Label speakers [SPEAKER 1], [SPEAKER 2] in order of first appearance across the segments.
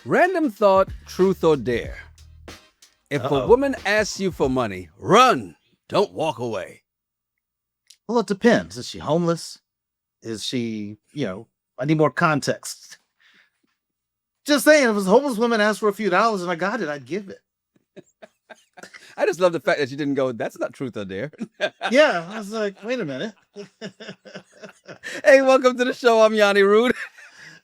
[SPEAKER 1] Random thought, truth or dare. If a woman asks you for money, run. Don't walk away.
[SPEAKER 2] Well, it depends. Is she homeless? Is she, I need more context. Just saying, if a homeless woman asked for a few dollars and I got it, I'd give it.
[SPEAKER 1] I just love the fact that you didn't go, that's not truth or dare.
[SPEAKER 2] Yeah, I was like, wait a minute.
[SPEAKER 1] Hey, welcome to the show. I'm Yanni Rude.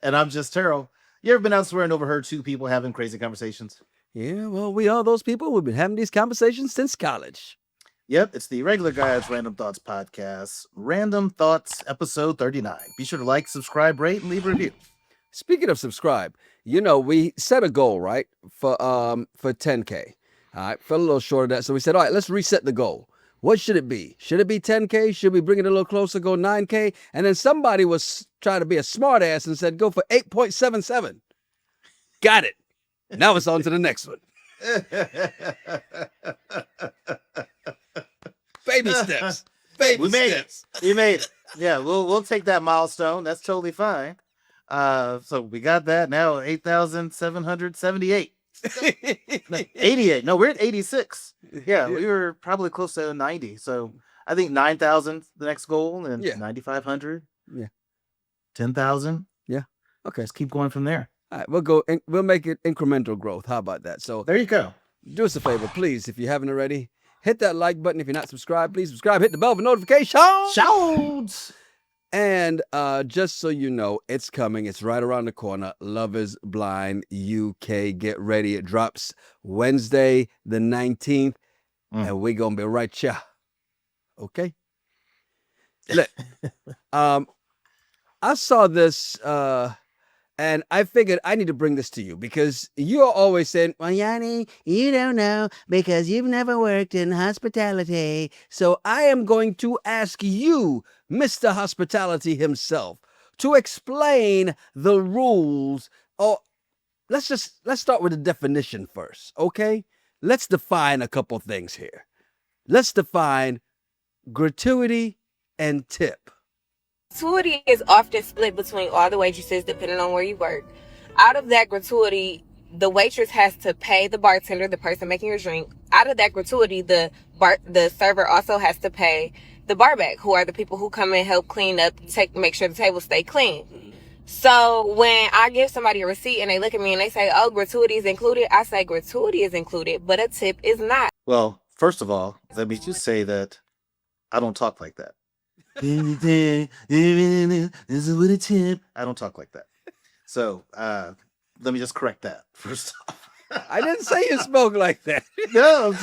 [SPEAKER 2] And I'm just Terrell. You ever been elsewhere and overheard two people having crazy conversations?
[SPEAKER 1] Yeah, well, we are those people. We've been having these conversations since college.
[SPEAKER 2] Yep, it's the Regular Guys Random Thoughts podcast, Random Thoughts episode 39. Be sure to like, subscribe, rate, and leave a review.
[SPEAKER 1] Speaking of subscribe, we set a goal, right, for 10K. All right, fell a little short of that, so we said, all right, let's reset the goal. What should it be? Should it be 10K? Should we bring it a little closer, go 9K? And then somebody was trying to be a smart ass and said, go for 8.77. Got it. Now it's on to the next one. Baby steps. Baby steps.
[SPEAKER 2] You made it. Yeah, we'll take that milestone. That's totally fine. So we got that now. 8,778. 88. No, we're at 86. Yeah, we were probably close to 90. So I think 9,000 the next goal, and 9,500.
[SPEAKER 1] Yeah.
[SPEAKER 2] 10,000.
[SPEAKER 1] Yeah. Okay.
[SPEAKER 2] Let's keep going from there.
[SPEAKER 1] All right, we'll make it incremental growth. How about that? So
[SPEAKER 2] there you go.
[SPEAKER 1] Do us a favor, please, if you haven't already. Hit that like button. If you're not subscribed, please subscribe. Hit the bell for notifications.
[SPEAKER 2] Shouts.
[SPEAKER 1] And just so you know, it's coming. It's right around the corner. Love is Blind UK. Get ready. It drops Wednesday, the 19th. And we're going to be right here. Okay? Look, I saw this, and I figured I need to bring this to you because you're always saying, well, Yanni, you don't know because you've never worked in hospitality. So I am going to ask you, Mr. Hospitality himself, to explain the rules. Oh, let's start with the definition first, okay? Let's define a couple things here. Let's define gratuity and tip.
[SPEAKER 3] Gratuity is often split between all the waitresses depending on where you work. Out of that gratuity, the waitress has to pay the bartender, the person making your drink. Out of that gratuity, the server also has to pay the barback, who are the people who come and help clean up, make sure the tables stay clean. So when I give somebody a receipt and they look at me and they say, oh, gratuity is included, I say gratuity is included, but a tip is not.
[SPEAKER 2] Well, first of all, let me just say that I don't talk like that. This is with a tip. I don't talk like that. So let me just correct that first off.
[SPEAKER 1] I didn't say you spoke like that.
[SPEAKER 2] No,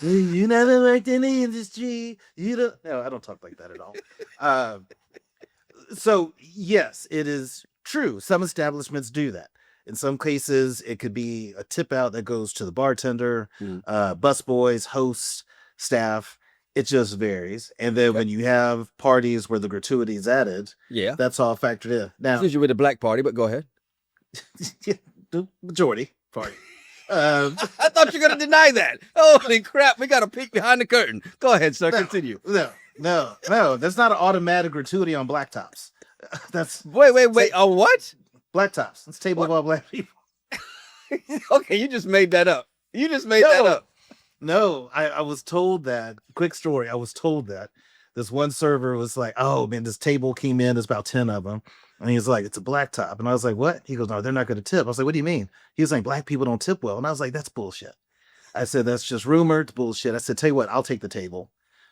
[SPEAKER 2] you never worked in the industry. No, I don't talk like that at all. So yes, it is true. Some establishments do that. In some cases, it could be a tip out that goes to the bartender, busboys, hosts, staff. It just varies. And then when you have parties where the gratuity is added, that's all factored in. Now,
[SPEAKER 1] it's usually with a black party, but go ahead.
[SPEAKER 2] The majority party.
[SPEAKER 1] I thought you were going to deny that. Holy crap, we got a peek behind the curtain. Go ahead, sir. Continue.
[SPEAKER 2] No. That's not an automatic gratuity on black tops. That's
[SPEAKER 1] wait. Oh, what?
[SPEAKER 2] Black tops. It's a table of all black people.
[SPEAKER 1] Okay, you just made that up. That up.
[SPEAKER 2] No, I was told that. Quick story. I was told that this one server was like, oh, man, this table came in. There's about 10 of them. And he was like, it's a black top. And I was like, what? He goes, no, they're not going to tip. I was like, what do you mean? He was like, black people don't tip well. And I was like, that's bullshit. I said, that's just rumor. It's bullshit. I said, tell you what, I'll take the table.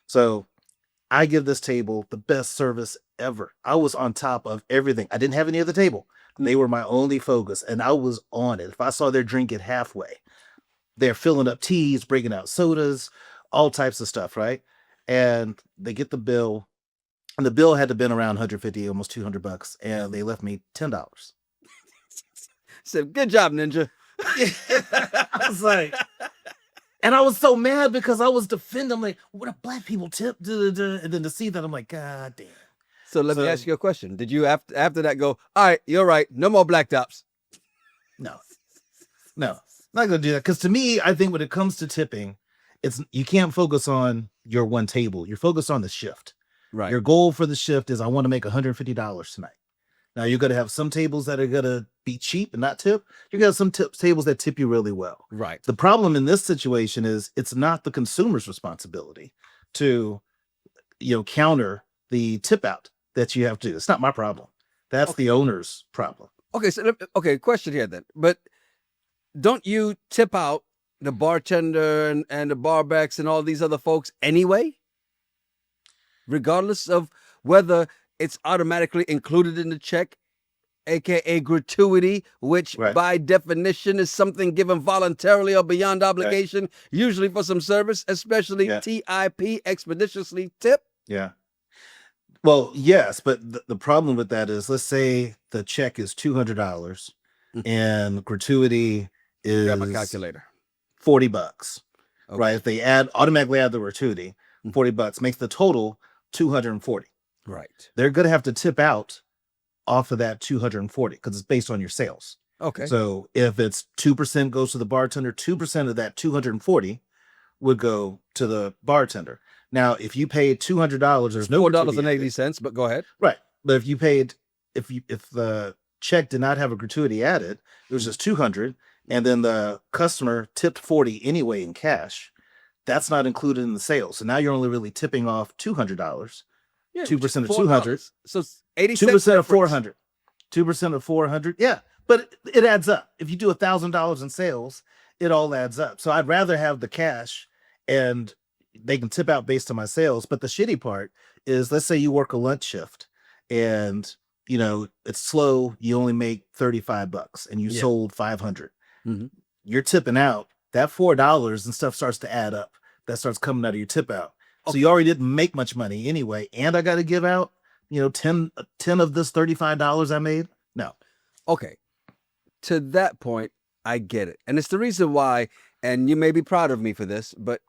[SPEAKER 2] So I give this table the best service ever. I was on top of everything. I didn't have any other table. They were my only focus. And I was on it. If I saw their drink at halfway, they're filling up teas, breaking out sodas, all types of stuff, right? And they get the bill. And the bill had to been around 150, almost $200, and they left me $10.
[SPEAKER 1] Said, good job, ninja.
[SPEAKER 2] I was like, and I was so mad because I was defending, I'm like, what do black people tip? And then to see that, I'm like, God damn.
[SPEAKER 1] So let me ask you a question. Did you after that go, all right, you're right, no more black tops?
[SPEAKER 2] No, not gonna do that. Because to me, I think when it comes to tipping, you can't focus on your one table. You're focused on the shift.
[SPEAKER 1] Right.
[SPEAKER 2] Your goal for the shift is I want to make $150 tonight. Now you're going to have some tables that are going to be cheap and not tip. You're going to have some tables that tip you really well.
[SPEAKER 1] Right.
[SPEAKER 2] The problem in this situation is it's not the consumer's responsibility to, counter the tip out that you have to do. It's not my problem. That's the owner's problem.
[SPEAKER 1] Okay. So, question here then. But don't you tip out the bartender and the barbacks and all these other folks anyway? Regardless of whether it's automatically included in the check, aka gratuity, which by definition is something given voluntarily or beyond obligation, usually for some service, especially TIP, expeditiously tip.
[SPEAKER 2] Yeah. Well, yes, but the problem with that is, let's say the check is $200 and gratuity is
[SPEAKER 1] Grab my calculator.
[SPEAKER 2] $40. Right? If they automatically add the gratuity, $40 makes the total $240.
[SPEAKER 1] Right.
[SPEAKER 2] They're going to have to tip out off of that $240 because it's based on your sales.
[SPEAKER 1] Okay.
[SPEAKER 2] So if it's 2% goes to the bartender, 2% of that $240 would go to the bartender. Now, if you paid $200, there's no
[SPEAKER 1] $4.80. But go ahead.
[SPEAKER 2] Right. But if you paid, if the check did not have a gratuity added, it was just $200, and then the customer tipped $40 anyway in cash. That's not included in the sales. So now you're only really tipping off $200.
[SPEAKER 1] Yeah,
[SPEAKER 2] 2% of 200.
[SPEAKER 1] So 80
[SPEAKER 2] 2% of 400. 2% of 400. Yeah. But it adds up. If you do $1,000 in sales, it all adds up. So I'd rather have the cash and they can tip out based on my sales. But the shitty part is, let's say you work a lunch shift and it's slow. You only make $35 and you sold 500. You're tipping out that $4 and stuff starts to add up. That starts coming out of your tip out. So you already didn't make much money anyway. And I got to give out, 10 of this $35 I made. No.
[SPEAKER 1] Okay. To that point, I get it. And it's the reason why, and you may be proud of me for this, but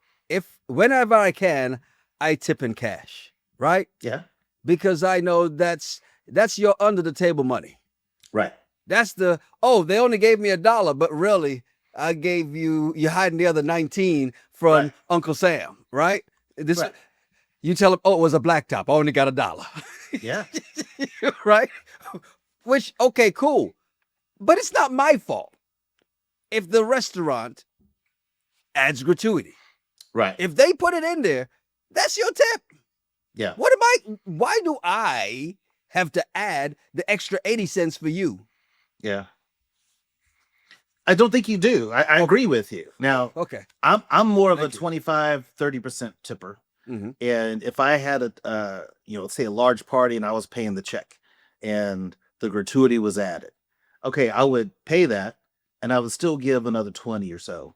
[SPEAKER 1] whenever I can, I tip in cash, right?
[SPEAKER 2] Yeah.
[SPEAKER 1] Because I know that's your under the table money.
[SPEAKER 2] Right.
[SPEAKER 1] That's they only gave me $1, but really I gave you're hiding the other 19 from Uncle Sam, right? You tell him, it was a black top. I only got $1.
[SPEAKER 2] Yeah.
[SPEAKER 1] Right? Which, okay, cool. But it's not my fault if the restaurant adds gratuity.
[SPEAKER 2] Right.
[SPEAKER 1] If they put it in there, that's your tip.
[SPEAKER 2] Yeah.
[SPEAKER 1] Why do I have to add the extra 80 cents for you?
[SPEAKER 2] Yeah. I don't think you do. I agree with you. Now, I'm more of a 25-30% tipper. And if I had let's say a large party and I was paying the check and the gratuity was added, okay, I would pay that and I would still give another 20 or so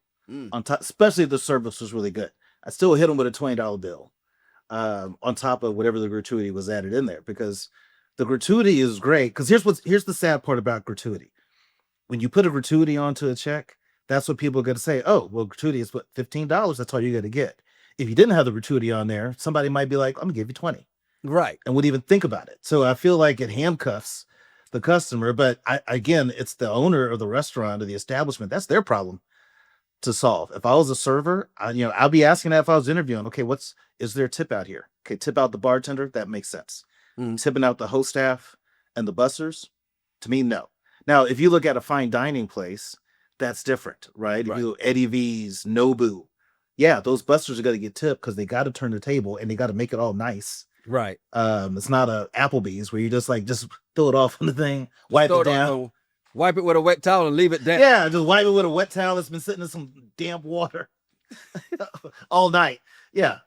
[SPEAKER 2] on top, especially if the service was really good. I still hit them with a $20 bill on top of whatever the gratuity was added in there, because the gratuity is great. Because here's the sad part about gratuity. When you put a gratuity onto a check, that's what people are going to say. Oh, well, gratuity is what, $15? That's all you're going to get. If you didn't have the gratuity on there, somebody might be like, I'm going to give you 20.
[SPEAKER 1] Right.
[SPEAKER 2] And wouldn't even think about it. So I feel like it handcuffs the customer. But again, it's the owner of the restaurant or the establishment. That's their problem to solve. If I was a server, I'll be asking that if I was interviewing. Okay, is there a tip out here? Okay, tip out the bartender. That makes sense. Tipping out the host staff and the bussers, to me, no. Now, if you look at a fine dining place, that's different, right? If you go Eddie V's, Nobu, yeah, those busters are going to get tipped because they got to turn the table and they got to make it all nice.
[SPEAKER 1] Right.
[SPEAKER 2] It's not a Applebee's where you just throw it off on the thing, wipe it down.
[SPEAKER 1] Wipe it with a wet towel and leave it down.
[SPEAKER 2] Yeah, just wipe it with a wet towel that's been sitting in some damp water all night. Yeah,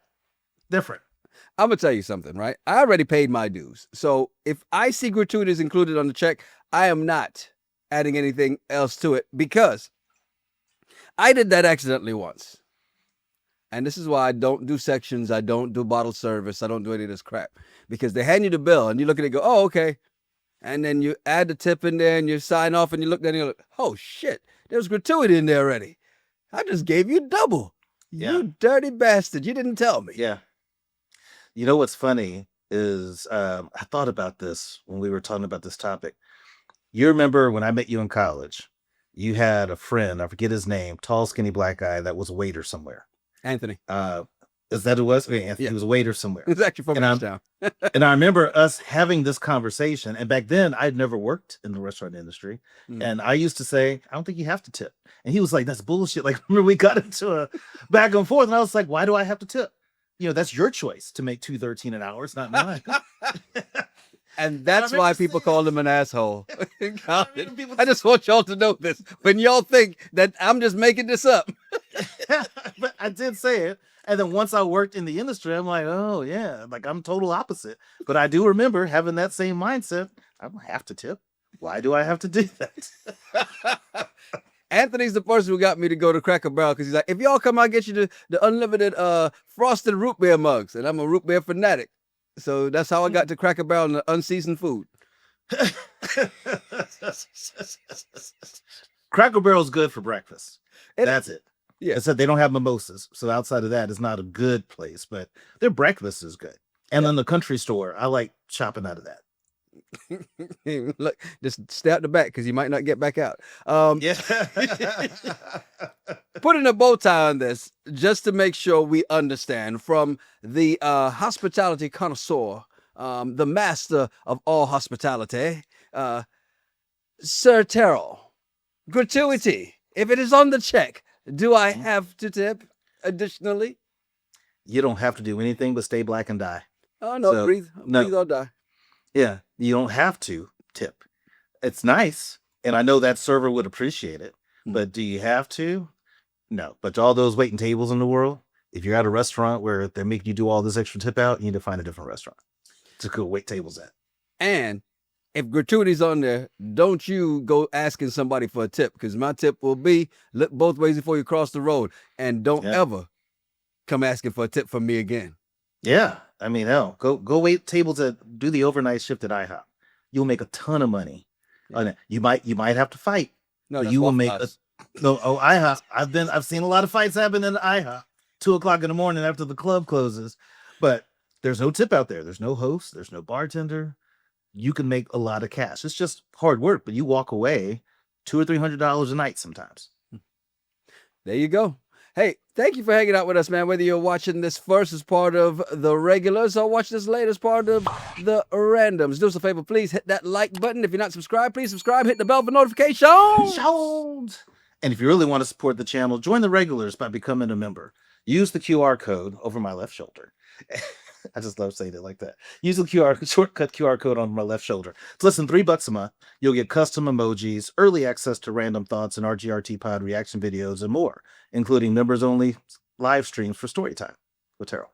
[SPEAKER 2] different.
[SPEAKER 1] I'm going to tell you something, right? I already paid my dues. So if I see gratuities included on the check, I am not adding anything else to it, because I did that accidentally once. And this is why I don't do sections. I don't do bottle service. I don't do any of this crap, because they hand you the bill and you look at it and go, oh, okay. And then you add the tip in there and you sign off and you look at it and you're like, oh shit, there's gratuity in there already. I just gave you double. Yeah. You dirty bastard. You didn't tell me.
[SPEAKER 2] Yeah. You know what's funny is I thought about this when we were talking about this topic. You remember when I met you in college, you had a friend, I forget his name, tall, skinny black guy that was a waiter somewhere.
[SPEAKER 1] Anthony.
[SPEAKER 2] Is that who it was? Okay, Anthony,
[SPEAKER 1] Yeah.
[SPEAKER 2] he was a waiter somewhere.
[SPEAKER 1] It's actually from
[SPEAKER 2] And I'm-
[SPEAKER 1] Town.
[SPEAKER 2] And I remember us having this conversation. And back then, I'd never worked in the restaurant industry.
[SPEAKER 1] Mm.
[SPEAKER 2] And I used to say, I don't think you have to tip. And he was like, that's bullshit. Like, remember, we got into a back and forth. And I was like, why do I have to tip? That's your choice to make $2.13 an hour. It's not mine.
[SPEAKER 1] And that's
[SPEAKER 2] remember
[SPEAKER 1] why people
[SPEAKER 2] saying-
[SPEAKER 1] call him an asshole.
[SPEAKER 2] remember people-
[SPEAKER 1] I just want y'all to know this. When y'all think that I'm just making this up.
[SPEAKER 2] But I did say it. And then once I worked in the industry, I'm like, oh, yeah, like I'm total opposite. But I do remember having that same mindset. I don't have to tip. Why do I have to do that?
[SPEAKER 1] Anthony's the person who got me to go to Cracker Barrel because he's like, if y'all come, I'll get you the unlimited frosted root beer mugs. And I'm a root beer fanatic. So that's how I got to Cracker Barrel and the unseasoned food.
[SPEAKER 2] Cracker Barrel's good for breakfast. That's it.
[SPEAKER 1] Yeah.
[SPEAKER 2] Except they don't have mimosas. So outside of that, it's not a good place, but their breakfast is good. And then the country store, I like shopping out of that.
[SPEAKER 1] Look, just stay out the back because you might not get back out.
[SPEAKER 2] Yeah.
[SPEAKER 1] Putting a bow tie on this just to make sure we understand from the hospitality connoisseur, the master of all hospitality, Sir Terrell. Gratuity. If it is on the check, do I have to tip additionally?
[SPEAKER 2] You don't have to do anything but stay black and die.
[SPEAKER 1] Oh, no,
[SPEAKER 2] So,
[SPEAKER 1] breathe
[SPEAKER 2] no.
[SPEAKER 1] or die.
[SPEAKER 2] Yeah, you don't have to tip. It's nice, and I know that server would appreciate it, but do you have to? No. But to all those waiting tables in the world, if you're at a restaurant where they make you do all this extra tip out, you need to find a different restaurant to go wait tables at.
[SPEAKER 1] And if gratuity's on there, don't you go asking somebody for a tip because my tip will be look both ways before you cross the road and don't ever come asking for a tip from me again.
[SPEAKER 2] Yeah, I mean, hell, go wait tables at do the overnight shift at IHOP. You'll make a ton of money. On it. You might have to fight.
[SPEAKER 1] No,
[SPEAKER 2] but
[SPEAKER 1] that's
[SPEAKER 2] you will
[SPEAKER 1] Waffle
[SPEAKER 2] make
[SPEAKER 1] House.
[SPEAKER 2] IHOP. I've seen a lot of fights happen in IHOP 2:00 in the morning after the club closes, but there's no tip out there. There's no host. There's no bartender. You can make a lot of cash. It's just hard work, but you walk away $200 or $300 a night sometimes.
[SPEAKER 1] There you go. Hey, thank you for hanging out with us, man. Whether you're watching this first as part of the regulars or watch this later as part of the randoms, do us a favor, please hit that like button. If you're not subscribed, please subscribe. Hit the bell for notifications.
[SPEAKER 2] And if you really want to support the channel, join the regulars by becoming a member. Use the QR code over my left shoulder. I just love saying it like that. Use the shortcut QR code on my left shoulder. It's less than $3 a month. You'll get custom emojis, early access to random thoughts and RGRT pod reaction videos, and more, including members-only live streams for Storytime with Terrell.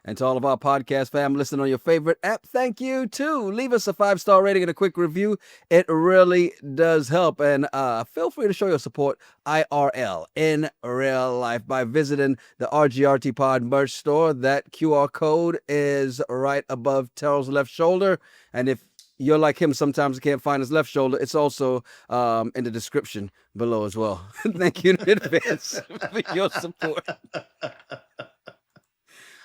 [SPEAKER 1] And to all of our podcast fam listening on your favorite app, thank you too. Leave us a 5-star rating and a quick review. It really does help. And feel free to show your support IRL in real life by visiting the RGRT Pod merch store. That QR code is right above Terrell's left shoulder. And if you're like him, sometimes can't find his left shoulder, it's also in the description below as well. Thank you in advance for your support.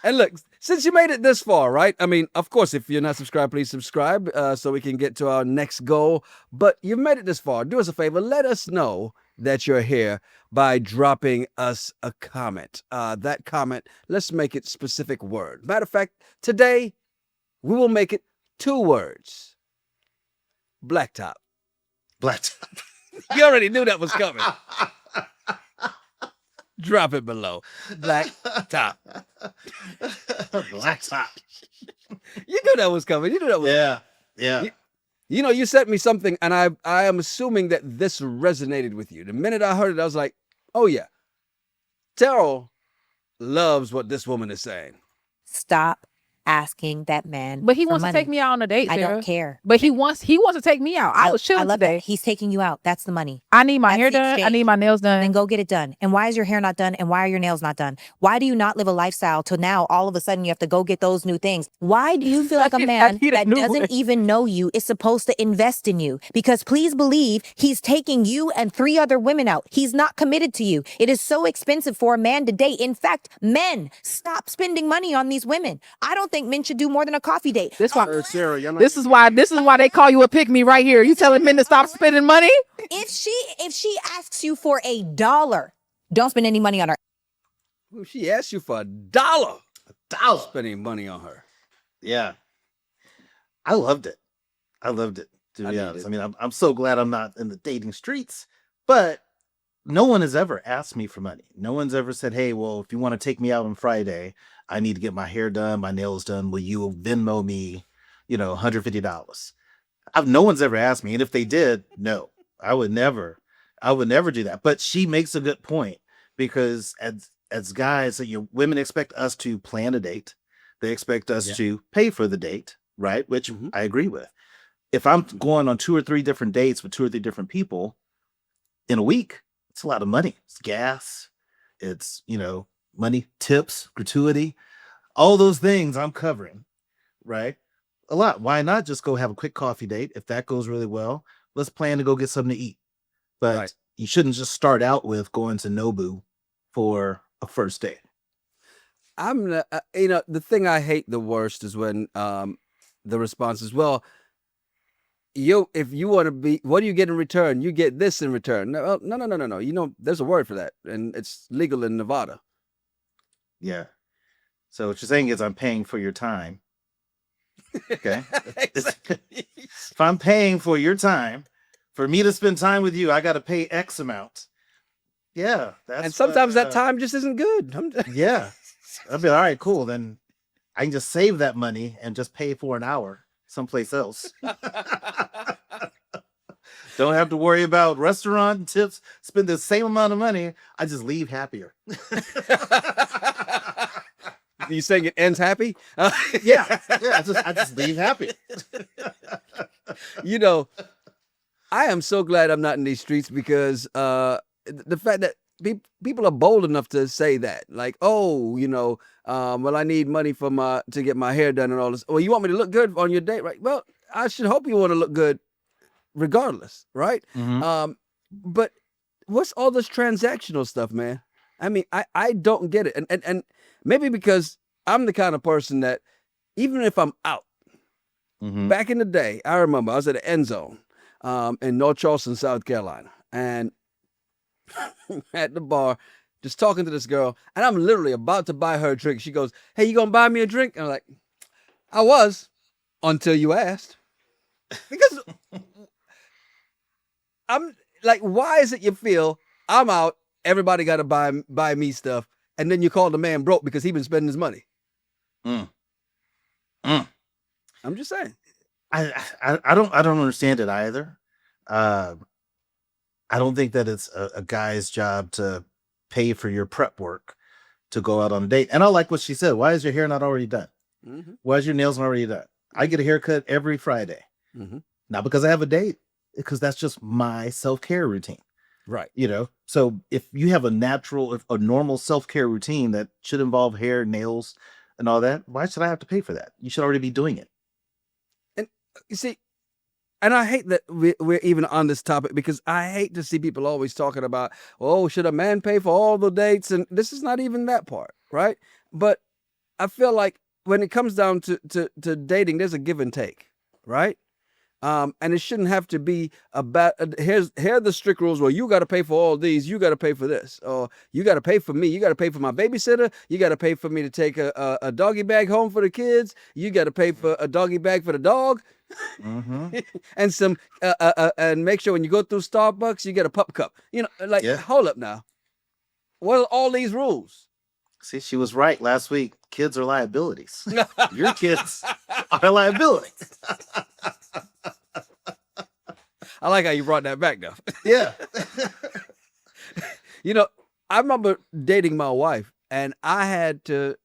[SPEAKER 1] And look, since you made it this far, right? I mean, of course, if you're not subscribed, please subscribe so we can get to our next goal. But you've made it this far. Do us a favor. Let us know that you're here by dropping us a comment. That comment, let's make it specific word. Matter of fact, today, we will make it 2 words. Blacktop.
[SPEAKER 2] Blacktop.
[SPEAKER 1] You already knew that was coming. Drop it below. Blacktop.
[SPEAKER 2] Blacktop.
[SPEAKER 1] You knew that was coming. You knew that was
[SPEAKER 2] Yeah.
[SPEAKER 1] You know, you sent me something, and I am assuming that this resonated with you. The minute I heard it, I was like, oh, yeah. Terrell loves what this woman is saying.
[SPEAKER 4] Stop asking that man.
[SPEAKER 5] But he
[SPEAKER 4] for
[SPEAKER 5] wants
[SPEAKER 4] money.
[SPEAKER 5] to take me out on a date,
[SPEAKER 4] I
[SPEAKER 5] Sarah.
[SPEAKER 4] don't care.
[SPEAKER 5] But he wants to take me out. I was chilling
[SPEAKER 4] love
[SPEAKER 5] today.
[SPEAKER 4] that. He's taking you out. That's the money.
[SPEAKER 5] I need my
[SPEAKER 4] That's
[SPEAKER 5] hair
[SPEAKER 4] the
[SPEAKER 5] done. I
[SPEAKER 4] exchange.
[SPEAKER 5] need my nails done.
[SPEAKER 4] Then go get it done. And why is your hair not done? And why are your nails not done? Why do you not live a lifestyle till now all of a sudden you have to go get those new things? Why do you feel like a man
[SPEAKER 5] need a
[SPEAKER 4] that
[SPEAKER 5] new
[SPEAKER 4] doesn't
[SPEAKER 5] one.
[SPEAKER 4] even know you is supposed to invest in you? Because please believe he's taking you and 3 other women out. He's not committed to you. It is so expensive for a man to date. In fact, men, stop spending money on these women. I don't think men should do more than a coffee date.
[SPEAKER 6] Sarah,
[SPEAKER 5] This is why they call you a pick me right here. You telling men to stop spending money?
[SPEAKER 4] If she asks you for $1, don't spend any money on her.
[SPEAKER 1] Well, she asked you for $1.
[SPEAKER 2] $1.
[SPEAKER 1] Spending money on her.
[SPEAKER 2] Yeah. I loved it. I loved it, to
[SPEAKER 1] I
[SPEAKER 2] be
[SPEAKER 1] did
[SPEAKER 2] honest.
[SPEAKER 1] it.
[SPEAKER 2] I mean, I'm so glad I'm not in the dating streets, but no one has ever asked me for money. No one's ever said, hey, well, if you want to take me out on Friday, I need to get my hair done, my nails done. Will you Venmo me, $150? No one's ever asked me. And if they did, no, I would never do that. But she makes a good point, because as guys, women expect us to plan a date. They expect us
[SPEAKER 1] Yeah.
[SPEAKER 2] to pay for the date, right? Which
[SPEAKER 1] Mhm.
[SPEAKER 2] I agree with. If I'm going on 2 or 3 different dates with 2 or 3 different people in a week, it's a lot of money. It's gas. It's, money, tips, gratuity, all those things I'm covering, right? A lot. Why not just go have a quick coffee date? If that goes really well, let's plan to go get something to eat. But
[SPEAKER 1] Right.
[SPEAKER 2] you shouldn't just start out with going to Nobu for a first date.
[SPEAKER 1] The thing I hate the worst is when the response is, well, if you want to be, what do you get in return? You get this in return. No, no. There's a word for that, and it's legal in Nevada.
[SPEAKER 2] Yeah. So what you're saying is I'm paying for your time. Okay. If I'm paying for your time, for me to spend time with you, I got to pay X amount. Yeah.
[SPEAKER 1] And sometimes that time just isn't good.
[SPEAKER 2] Yeah. I'll be all right, cool. Then I can just save that money and just pay for an hour someplace else. Don't have to worry about restaurant tips, spend the same amount of money. I just leave happier.
[SPEAKER 1] You saying it ends happy?
[SPEAKER 2] Yeah. I just leave happy.
[SPEAKER 1] I am so glad I'm not in these streets, because the fact that people are bold enough to say that, like, oh, well, I need money to get my hair done and all this. Well, you want me to look good on your date, right? Well, I should hope you want to look good regardless, right?
[SPEAKER 2] Mhm.
[SPEAKER 1] But what's all this transactional stuff, man? I mean, I don't get it. And maybe because I'm the kind of person that, even if I'm out,
[SPEAKER 2] Mhm.
[SPEAKER 1] back in the day, I remember I was at the End Zone in North Charleston, South Carolina, and at the bar, just talking to this girl, and I'm literally about to buy her a drink. She goes, "Hey, you gonna buy me a drink?" And I'm like, "I was, until you asked." Because I'm like, why is it you feel I'm out, everybody got to buy me stuff, and then you call the man broke because he been spending his money?
[SPEAKER 2] Mm. Mm.
[SPEAKER 1] I'm just saying.
[SPEAKER 2] I don't understand it either. I don't think that it's a guy's job to pay for your prep work to go out on a date. And I like what she said. Why is your hair not already done?
[SPEAKER 1] Mm-hmm.
[SPEAKER 2] Why is your nails not already done? I get a haircut every Friday.
[SPEAKER 1] Mm-hmm.
[SPEAKER 2] Not because I have a date, because that's just my self-care routine.
[SPEAKER 1] Right.
[SPEAKER 2] So if you have a normal self-care routine that should involve hair, nails, and all that, why should I have to pay for that? You should already be doing it.
[SPEAKER 1] And you see, and I hate that we're even on this topic, because I hate to see people always talking about, oh, should a man pay for all the dates? And this is not even that part, right? But I feel like when it comes down to dating, there's a give and take, right? And it shouldn't have to be about, here are the strict rules. Well, you got to pay for all these. You got to pay for this. Or you got to pay for me. You got to pay for my babysitter. You got to pay for me to take a doggy bag home for the kids. You got to pay for a doggy bag for the dog.
[SPEAKER 2] Mm-hmm.
[SPEAKER 1] And some and make sure when you go through Starbucks, you get a pup cup.
[SPEAKER 2] Yeah.
[SPEAKER 1] Hold up now. What are all these rules?
[SPEAKER 2] See, she was right last week. Kids are liabilities. Your kids are liabilities.
[SPEAKER 1] I like how you brought that back, though.
[SPEAKER 2] Yeah.
[SPEAKER 1] I remember dating my wife, and I had to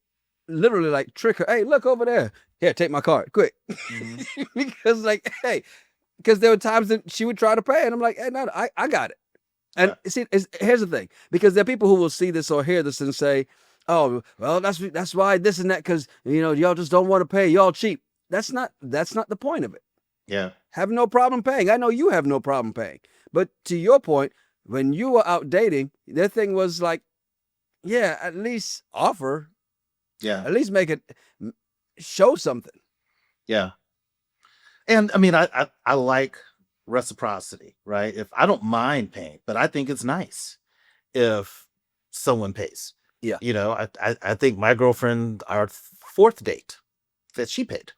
[SPEAKER 1] literally like trick her. Hey, look over there. Here, take my card, quick.
[SPEAKER 2] Mm-hmm.
[SPEAKER 1] because there were times that she would try to pay, and I'm like, hey, no, I got it. And see, here's the thing, because there are people who will see this or hear this and say, oh, well, that's why this and that, because y'all just don't want to pay. Y'all cheap. That's not the point of it.
[SPEAKER 2] Yeah.
[SPEAKER 1] Have no problem paying. I know you have no problem paying. But to your point, when you were out dating, their thing was like, yeah, at least offer.
[SPEAKER 2] Yeah.
[SPEAKER 1] At least make it show something.
[SPEAKER 2] Yeah. And I mean, I like reciprocity, right? If I don't mind paying, but I think it's nice if someone pays.
[SPEAKER 1] Yeah.
[SPEAKER 2] You know, I think my girlfriend, our fourth date, that she paid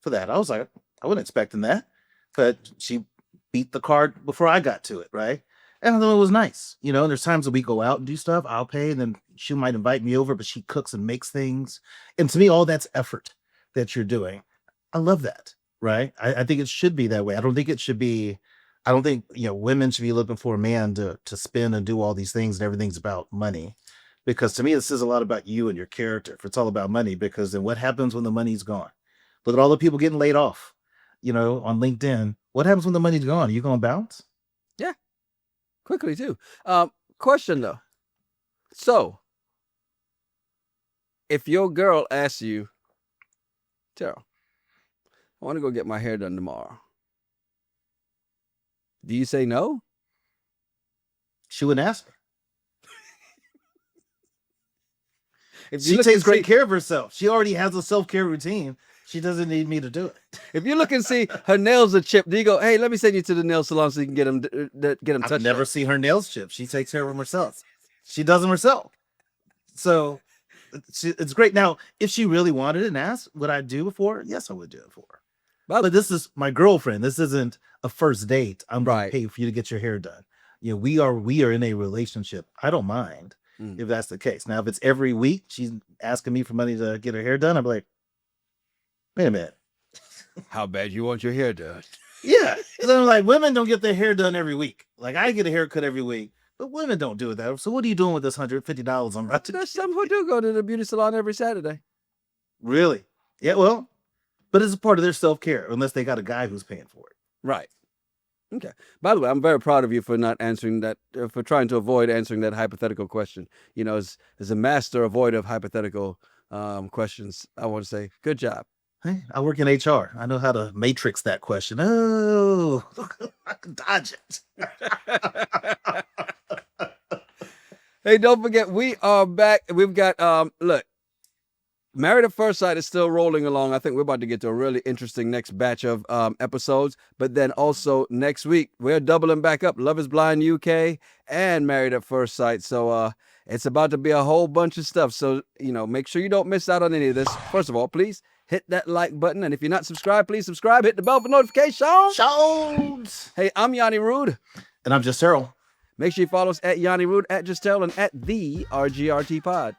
[SPEAKER 2] for that. I was like, I wasn't expecting that, but she beat the card before I got to it, right? And I thought it was nice. You know, and there's times that we go out and do stuff, I'll pay, and then she might invite me over, but she cooks and makes things. And to me, all that's effort that you're doing. I love that, right? I think it should be that way. I don't think it should be, I don't think, you know, women should be looking for a man to spend and do all these things and everything's about money. Because to me, this is a lot about you and your character. If it's all about money, because then what happens when the money's gone? Look at all the people getting laid off, you know, on LinkedIn. What happens when the money's gone? Are you going to bounce?
[SPEAKER 1] Yeah. Quickly, too. Question, though. So, if your girl asks you, Terrell, I want to go get my hair done tomorrow, do you say no?
[SPEAKER 2] She wouldn't ask her.
[SPEAKER 1] If
[SPEAKER 2] She takes great care of herself. She already has a self-care routine. She doesn't need me to do it.
[SPEAKER 1] If you look and see her nails are chipped, do you go, hey, let me send you to the nail salon so you can get them touched?
[SPEAKER 2] I've never seen her nails chipped. She takes care of them herself. She does them herself. So it's great. Now, if she really wanted it and asked, would I do it for her? Yes, I would do it for her. But this is my girlfriend. This isn't a first date. I'm going to pay for you to get your hair done. You know, we are in a relationship. I don't mind if that's the case. Now, if it's every week, she's asking me for money to get her hair done, I'm like, wait a minute.
[SPEAKER 1] How bad you want your hair done?
[SPEAKER 2] Yeah. Because I'm like, women don't get their hair done every week. Like, I get a haircut every week, but women don't do it that. So what are you doing with this $150 I'm about to do?
[SPEAKER 1] There's some who do go to the beauty salon every Saturday.
[SPEAKER 2] Really? Yeah, well, but it's a part of their self-care, unless they got a guy who's paying for it.
[SPEAKER 1] Right. Okay. By the way, I'm very proud of you for not answering that, for trying to avoid answering that hypothetical question. You know, as a master avoider of hypothetical questions, I want to say, good job.
[SPEAKER 2] Hey, I work in HR. I know how to matrix that question. Oh, I can dodge it.
[SPEAKER 1] Hey, don't forget, we are back. We've got, look, Married at First Sight is still rolling along. I think we're about to get to a really interesting next batch of episodes. But then also next week, we're doubling back up. Love is Blind UK and Married at First Sight. So it's about to be a whole bunch of stuff. So, you know, make sure you don't miss out on any of this. First of all, please hit that like button. And if you're not subscribed, please subscribe. Hit the bell for notifications. Hey, I'm Yanni Rude.
[SPEAKER 2] And I'm just Terrell.
[SPEAKER 1] Make sure you follow us at Yanni Rude, at Justel, and at the RGRT Pod.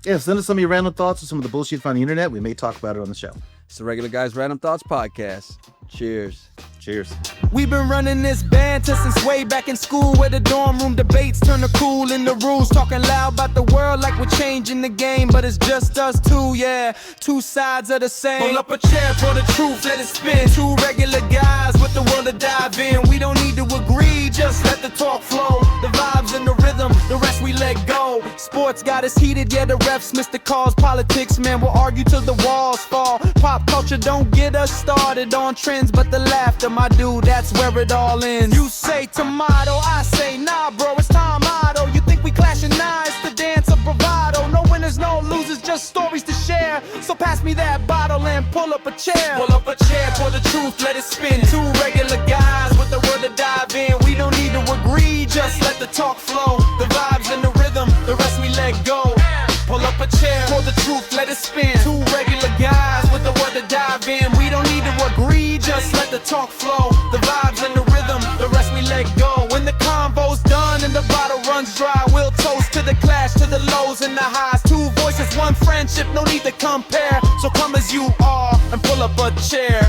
[SPEAKER 2] Yeah, send us some of your random thoughts or some of the bullshit on the internet. We may talk about it on the show.
[SPEAKER 1] It's the Regular Guys Random Thoughts Podcast. Cheers.
[SPEAKER 2] Cheers.
[SPEAKER 6] We've been running this banter since way back in school, where the dorm room debates turn to cool in the rules, talking loud about the world like we're changing the game, but it's just us two, yeah, two sides of the same. Pull up a chair for the truth, let it spin. Two regular guys with the world to dive in. We don't need to agree, just let the talk flow. The vibes and the rhythm, the rest we let go. Sports got us heated, yeah, the refs missed the calls. Politics, man, we'll argue till the walls fall. Pop culture don't get us started on trends, but the laughter, my dude, that's where it all ends. You say tomato, I say nah, bro, it's time auto. You think we clashing? Nah, it's the dance of bravado. No winners, no losers, just stories to share. So pass me that bottle and pull up a chair. Pull up a chair for the truth, let it spin. Two regular guys with the word to dive in. We don't need to agree, just let the talk flow. The vibes and the rhythm, the rest we let go. Pull up a chair for the truth, let it spin. Two regular guys with the word to dive in. We don't need to agree, just let the talk flow. The vibes and the rhythm, the rest we let go. When the convo's done and the bottle runs dry, we'll toast to the clash, to the lows and the highs. Two voices, one friendship, no need to compare. So come as you are and pull up a chair.